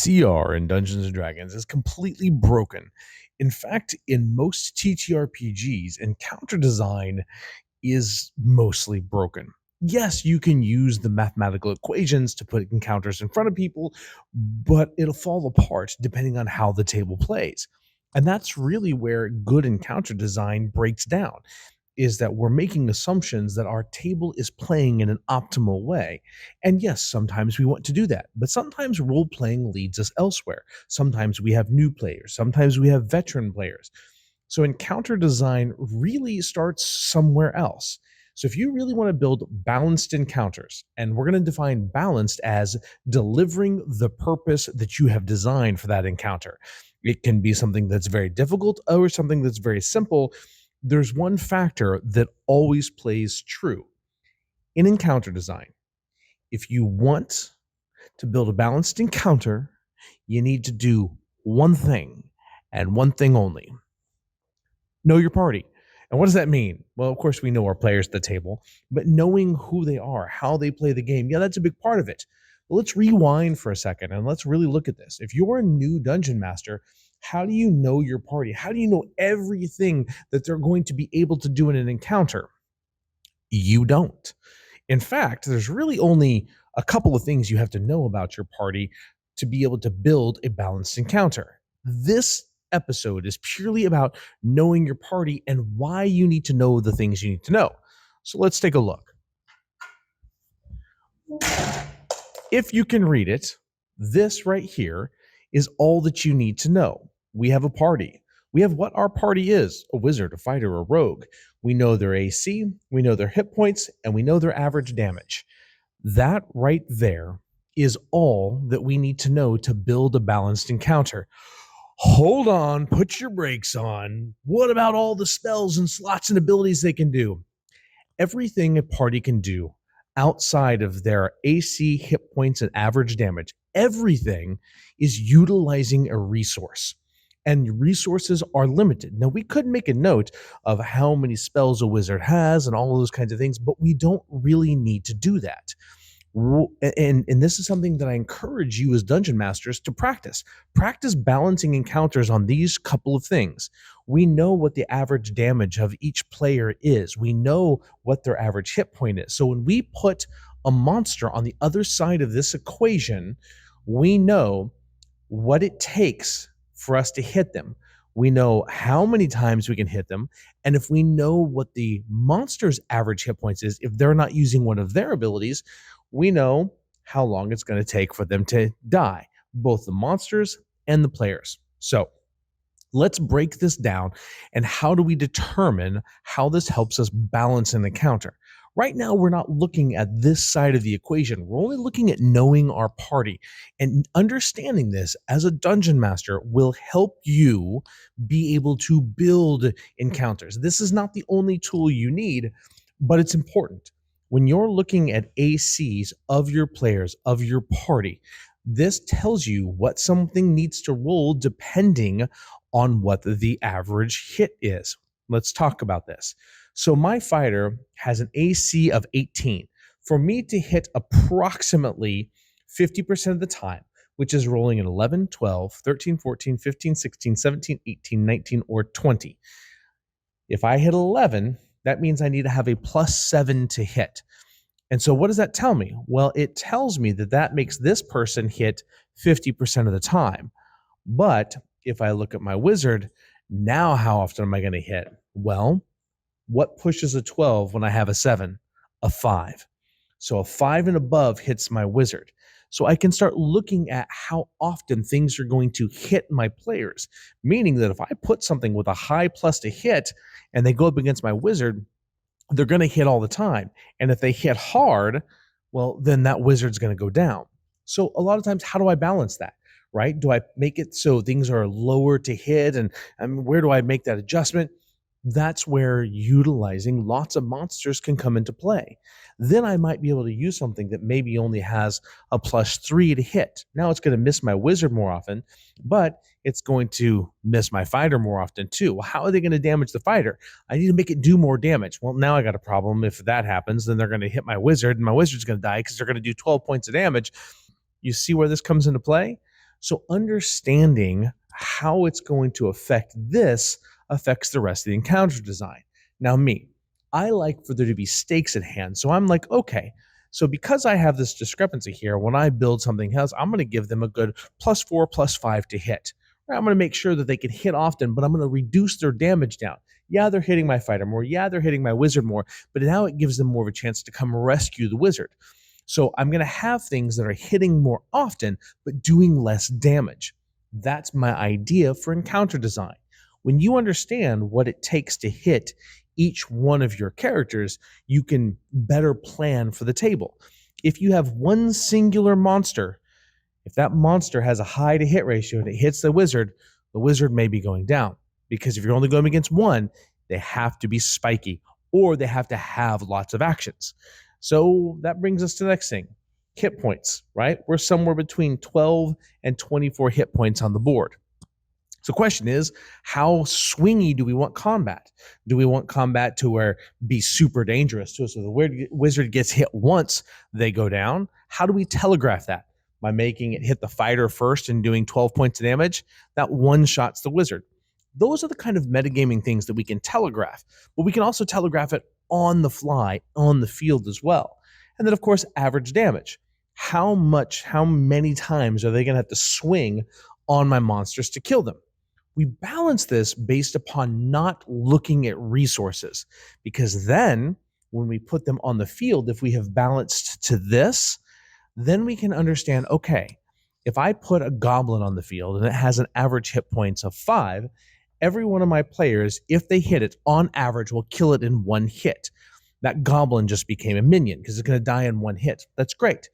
CR in Dungeons and Dragons is completely broken. In fact, in most TTRPGs, encounter design is mostly broken. Yes, you can use the mathematical equations to put encounters in front of people, but it'll fall apart depending on how the table plays. And that's really where good encounter design breaks down, is that we're making assumptions that our table is playing in an optimal way. And yes, sometimes we want to do that, but sometimes role playing leads us elsewhere. Sometimes we have new players, sometimes we have veteran players. So encounter design really starts somewhere else. So if you really want to build balanced encounters, and we're going to define balanced as delivering the purpose that you have designed for that encounter. It can be something that's very difficult or something that's very simple. There's one factor that always plays true in encounter design. If you want to build a balanced encounter, you need to do one thing and one thing only: know your party. And what does that mean? Well, of course, we know our players at the table, but knowing who they are, how they play the game, yeah, that's a big part of it. But let's rewind for a second and let's really look at this. If you're a new dungeon master, how do you know your party? How do you know everything that they're going to be able to do in an encounter? You don't. In fact, there's really only a couple of things you have to know about your party to be able to build a balanced encounter. This episode is purely about knowing your party and why you need to know the things you need to know. So let's take a look. If you can read it, this right here is all that you need to know. We have a party. We have what our party is: a wizard, a fighter, a rogue. We know their AC, we know their hit points, and we know their average damage. That right there is all that we need to know to build a balanced encounter. Hold on, put your brakes on. What about all the spells and slots and abilities they can do? Everything a party can do outside of their AC, hit points, and average damage, everything is utilizing a resource. And resources are limited. Now, we could make a note of how many spells a wizard has and all of those kinds of things, but we don't really need to do that. And this is something that I encourage you as dungeon masters to practice. Practice balancing encounters on these couple of things. We know what the average damage of each player is. We know what their average hit point is. So when we put a monster on the other side of this equation, we know what it takes for us to hit them. We know how many times we can hit them. And if we know what the monster's average hit points is, if they're not using one of their abilities, we know how long it's going to take for them to die, both the monsters and the players. So let's break this down. And how do we determine how this helps us balance an encounter? Right now, we're not looking at this side of the equation. We're only looking at knowing our party. And understanding this as a dungeon master will help you be able to build encounters. This is not the only tool you need, but it's important. When you're looking at ACs of your players, of your party, this tells you what something needs to roll depending on what the average hit is. Let's talk about this. So my fighter has an AC of 18. For me to hit approximately 50% of the time, which is rolling an 11, 12, 13, 14, 15, 16, 17, 18, 19, or 20. If I hit 11, that means I need to have a +7 to hit. And so what does that tell me? Well, it tells me that that makes this person hit 50% of the time. But if I look at my wizard, now how often am I going to hit? Well, what pushes a 12 when I have a 7? A 5. So a 5 and above hits my wizard. So I can start looking at how often things are going to hit my players, meaning that if I put something with a high plus to hit and they go up against my wizard, they're going to hit all the time. And if they hit hard, well, then that wizard's going to go down. So a lot of times, how do I balance that? Right? Do I make it so things are lower to hit? And where do I make that adjustment? That's where utilizing lots of monsters can come into play. Then I might be able to use something that maybe only has a +3 to hit. Now it's going to miss my wizard more often, but it's going to miss my fighter more often too. Well, how are they going to damage the fighter? I need to make it do more damage. Well, now I got a problem. If that happens, then they're going to hit my wizard, and my wizard's going to die because they're going to do 12 points of damage. You see where this comes into play? So understanding how it's going to affect this affects the rest of the encounter design. Now, I like for there to be stakes at hand. So I'm like, okay, so because I have this discrepancy here, when I build something else, I'm going to give them a good +4, +5 to hit. I'm going to make sure that they can hit often, but I'm going to reduce their damage down. Yeah, they're hitting my fighter more. Yeah, they're hitting my wizard more, but now it gives them more of a chance to come rescue the wizard. So I'm going to have things that are hitting more often, but doing less damage. That's my idea for encounter design. When you understand what it takes to hit each one of your characters, you can better plan for the table. If you have one singular monster, if that monster has a high to hit ratio and it hits the wizard may be going down. Because if you're only going against one, they have to be spiky or they have to have lots of actions. So that brings us to the next thing. Hit points, right? We're somewhere between 12 and 24 hit points on the board. So the question is, how swingy do we want combat? Do we want combat to where be super dangerous to us? So the wizard gets hit once, they go down. How do we telegraph that? By making it hit the fighter first and doing 12 points of damage, that one-shots the wizard. Those are the kind of metagaming things that we can telegraph, but we can also telegraph it on the fly, on the field as well. And then, of course, average damage. How many times are they going to have to swing on my monsters to kill them? We balance this based upon not looking at resources, because then when we put them on the field, if we have balanced to this, then we can understand, okay, if I put a goblin on the field and it has an average hit points of 5, every one of my players, if they hit it, on average, will kill it in one hit. That goblin just became a minion because it's going to die in one hit. That's great.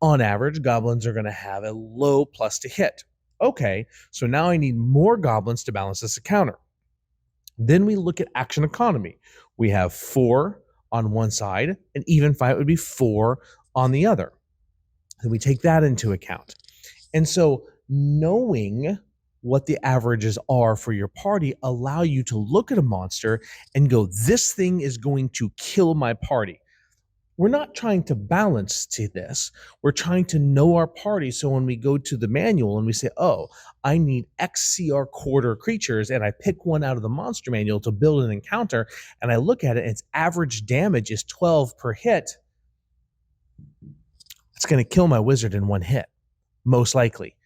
On average, goblins are going to have a low plus to hit. Okay, so now I need more goblins to balance this encounter. Then we look at action economy. We have 4 on one side, an even fight would be 4 on the other. And we take that into account. And so knowing what the averages are for your party allow you to look at a monster and go, this thing is going to kill my party. We're not trying to balance to this. We're trying to know our party. So when we go to the manual and we say, oh, I need XCR quarter creatures, and I pick one out of the monster manual to build an encounter, and I look at it, and its average damage is 12 per hit, it's going to kill my wizard in one hit, most likely,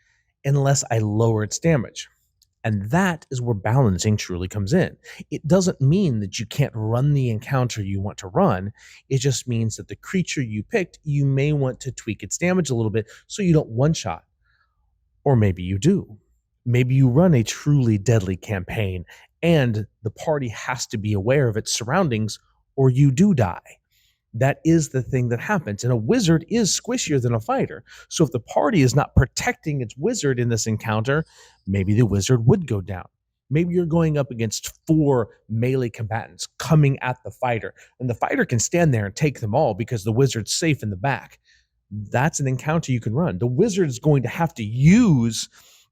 unless I lower its damage. And that is where balancing truly comes in. It doesn't mean that you can't run the encounter you want to run. It just means that the creature you picked, you may want to tweak its damage a little bit so you don't one-shot. Or maybe you do. Maybe you run a truly deadly campaign and the party has to be aware of its surroundings or you do die. That is the thing that happens. And a wizard is squishier than a fighter. So if the party is not protecting its wizard in this encounter, maybe the wizard would go down. Maybe you're going up against 4 melee combatants coming at the fighter, and the fighter can stand there and take them all because the wizard's safe in the back. That's an encounter you can run. The wizard is going to have to use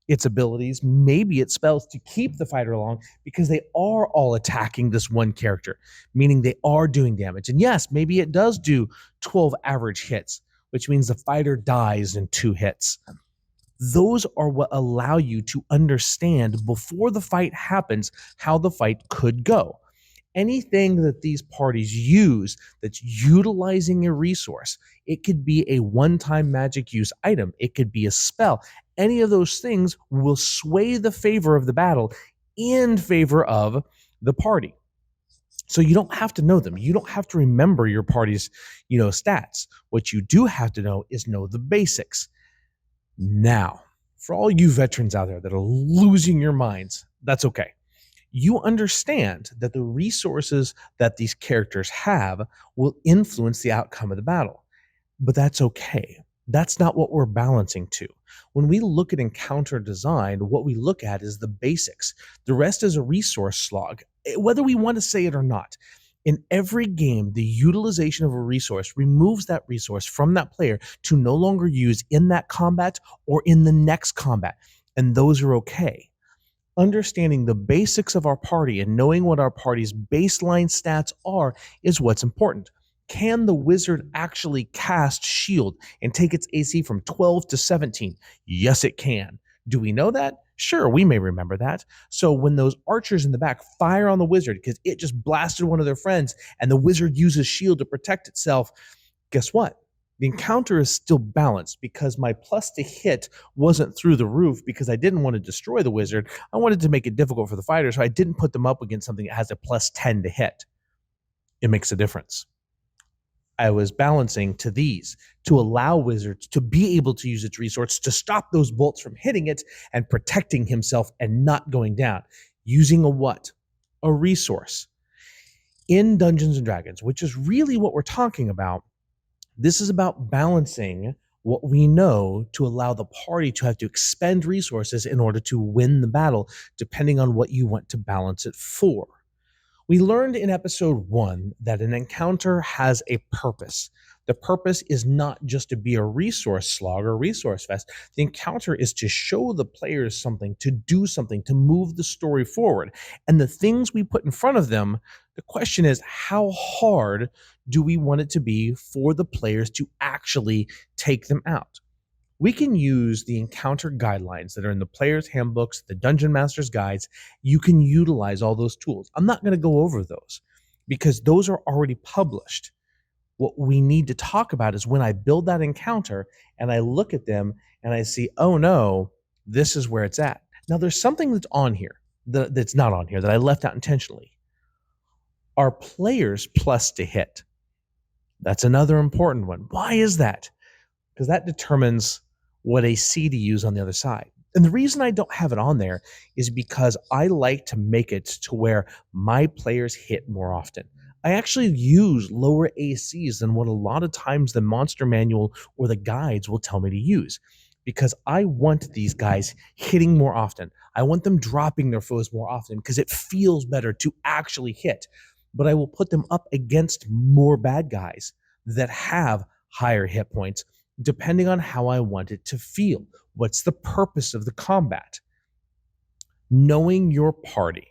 its abilities, maybe its spells, to keep the fighter along because they are all attacking this one character, meaning they are doing damage. And yes, maybe it does do 12 average hits, which means the fighter dies in 2 hits. Those are what allow you to understand before the fight happens how the fight could go. Anything that these parties use that's utilizing a resource, it could be a one-time magic use item, it could be a spell. Any of those things will sway the favor of the battle in favor of the party. So you don't have to know them. You don't have to remember your party's, stats. What you do have to know is know the basics. Now, for all you veterans out there that are losing your minds, that's okay. You understand that the resources that these characters have will influence the outcome of the battle. But that's okay. That's not what we're balancing to. When we look at encounter design, what we look at is the basics. The rest is a resource slog, whether we want to say it or not. In every game, the utilization of a resource removes that resource from that player to no longer use in that combat or in the next combat. And those are okay. Understanding the basics of our party and knowing what our party's baseline stats are is what's important. Can the wizard actually cast shield and take its AC from 12 to 17? Yes, it can. Do we know that? Sure, we may remember that. So when those archers in the back fire on the wizard because it just blasted one of their friends and the wizard uses shield to protect itself, guess what? The encounter is still balanced because my plus to hit wasn't through the roof because I didn't want to destroy the wizard. I wanted to make it difficult for the fighter, so I didn't put them up against something that has a plus 10 to hit. It makes a difference. I was balancing to these to allow wizards to be able to use its resource to stop those bolts from hitting it and protecting himself and not going down. Using a what? A resource. In Dungeons and Dragons, which is really what we're talking about, this is about balancing what we know to allow the party to have to expend resources in order to win the battle, depending on what you want to balance it for. We learned in episode 1 that an encounter has a purpose. The purpose is not just to be a resource slog or resource fest. The encounter is to show the players something, to do something, to move the story forward. And the things we put in front of them, the question is, how hard do we want it to be for the players to actually take them out? We can use the encounter guidelines that are in the player's handbooks, the dungeon master's guides. You can utilize all those tools. I'm not going to go over those because those are already published. What we need to talk about is when I build that encounter and I look at them and I see, oh no, this is where it's at. Now there's something that's on here that's not on here that I left out intentionally. Our players plus to hit. That's another important one. Why is that? Because that determines what AC to use on the other side. And the reason I don't have it on there is because I like to make it to where my players hit more often. I actually use lower ACs than what a lot of times the monster manual or the guides will tell me to use, because I want these guys hitting more often. I want them dropping their foes more often because it feels better to actually hit. But I will put them up against more bad guys that have higher hit points, depending on how I want it to feel. What's the purpose of the combat? Knowing your party,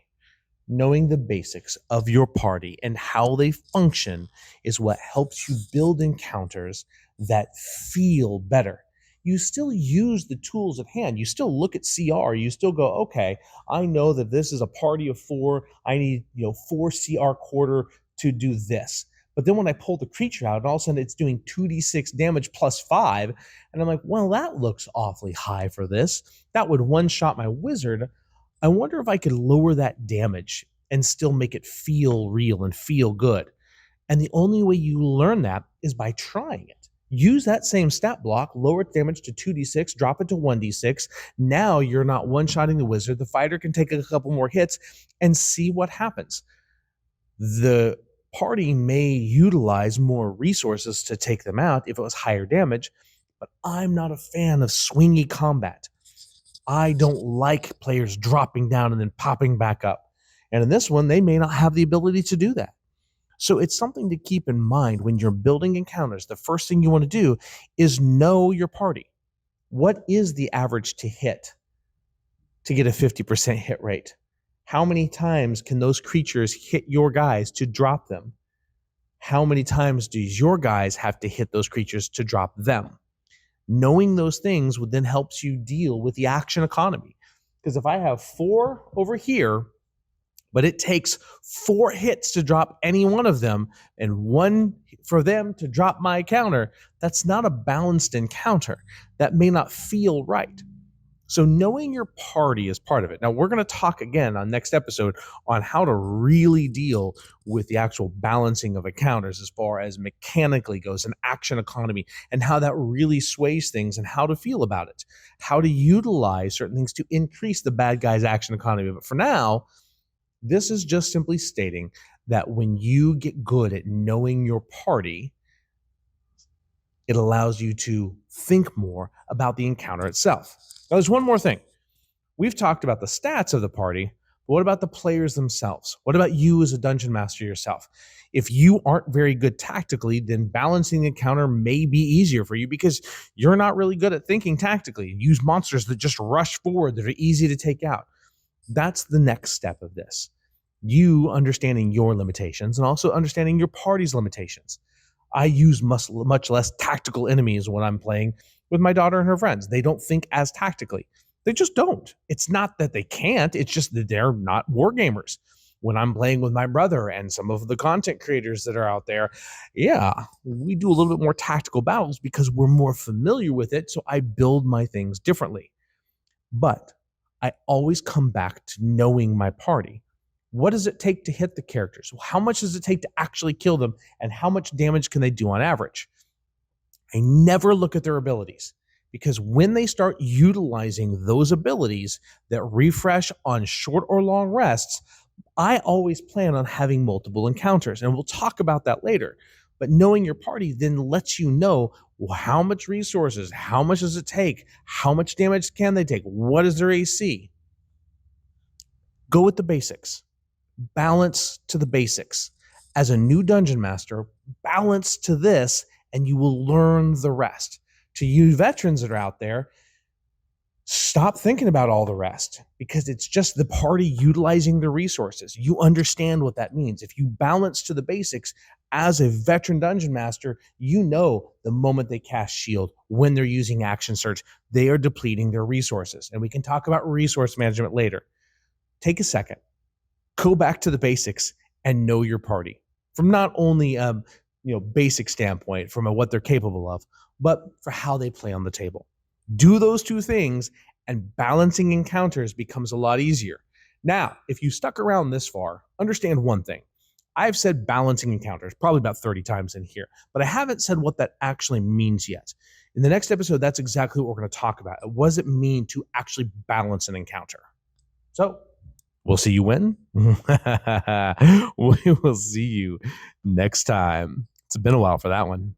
knowing the basics of your party and how they function is what helps you build encounters that feel better. You still use the tools at hand. You still look at CR. You still go, okay, I know that this is a party of 4. I need 4 CR quarter to do this. But then when I pull the creature out, and all of a sudden it's doing 2d6 damage plus 5, and I'm like, well, that looks awfully high for this. That would one-shot my wizard. I wonder if I could lower that damage and still make it feel real and feel good. And the only way you learn that is by trying it. Use that same stat block, lower its damage to 2d6, drop it to 1d6. Now you're not one-shotting the wizard. The fighter can take a couple more hits and see what happens. The party may utilize more resources to take them out if it was higher damage, but I'm not a fan of swingy combat. I don't like players dropping down and then popping back up. And in this one, they may not have the ability to do that. So it's something to keep in mind when you're building encounters. The first thing you want to do is know your party. What is the average to hit to get a 50% hit rate? How many times can those creatures hit your guys to drop them? How many times do your guys have to hit those creatures to drop them? Knowing those things would then helps you deal with the action economy. Because if I have 4 over here, but it takes 4 hits to drop any one of them and 1 for them to drop my counter, that's not a balanced encounter. That may not feel right. So knowing your party is part of it. Now, we're going to talk again on next episode on how to really deal with the actual balancing of encounters as far as mechanically goes and action economy and how that really sways things and how to feel about it, how to utilize certain things to increase the bad guy's action economy. But for now, this is just simply stating that when you get good at knowing your party, it allows you to think more about the encounter itself. Now, there's one more thing. We've talked about the stats of the party, but what about the players themselves? What about you as a dungeon master yourself? If you aren't very good tactically, then balancing the encounter may be easier for you because you're not really good at thinking tactically. Use monsters that just rush forward, that are easy to take out. That's the next step of this. You understanding your limitations and also understanding your party's limitations. I use much less tactical enemies when I'm playing with my daughter and her friends. They don't think as tactically. They just don't. It's not that they can't, it's just that they're not war gamers. When I'm playing with my brother and some of the content creators that are out there, yeah, we do a little bit more tactical battles because we're more familiar with it. So I build my things differently. But I always come back to knowing my party. What does it take to hit the characters? How much does it take to actually kill them? And how much damage can they do on average? I never look at their abilities, because when they start utilizing those abilities that refresh on short or long rests, I always plan on having multiple encounters, and we'll talk about that later. But knowing your party then lets you know, well, how much resources, how much does it take, how much damage can they take, what is their AC. Go with the basics. Balance to the basics. As a new dungeon master, balance to this, and you will learn the rest. To you veterans that are out there, stop thinking about all the rest, because it's just the party utilizing the resources. You understand what that means. If you balance to the basics as a veteran dungeon master, you know the moment they cast shield, when they're using action surge, they are depleting their resources. And we can talk about resource management later. Take a second, go back to the basics and know your party from not only basic standpoint, from what they're capable of, but for how they play on the table. Do those two things, and balancing encounters becomes a lot easier. Now, if you stuck around this far, understand one thing. I've said balancing encounters probably about 30 times in here, but I haven't said what that actually means yet. In the next episode, that's exactly what we're going to talk about. What does it mean to actually balance an encounter? So, we'll see you when? We will see you next time. It's been a while for that one.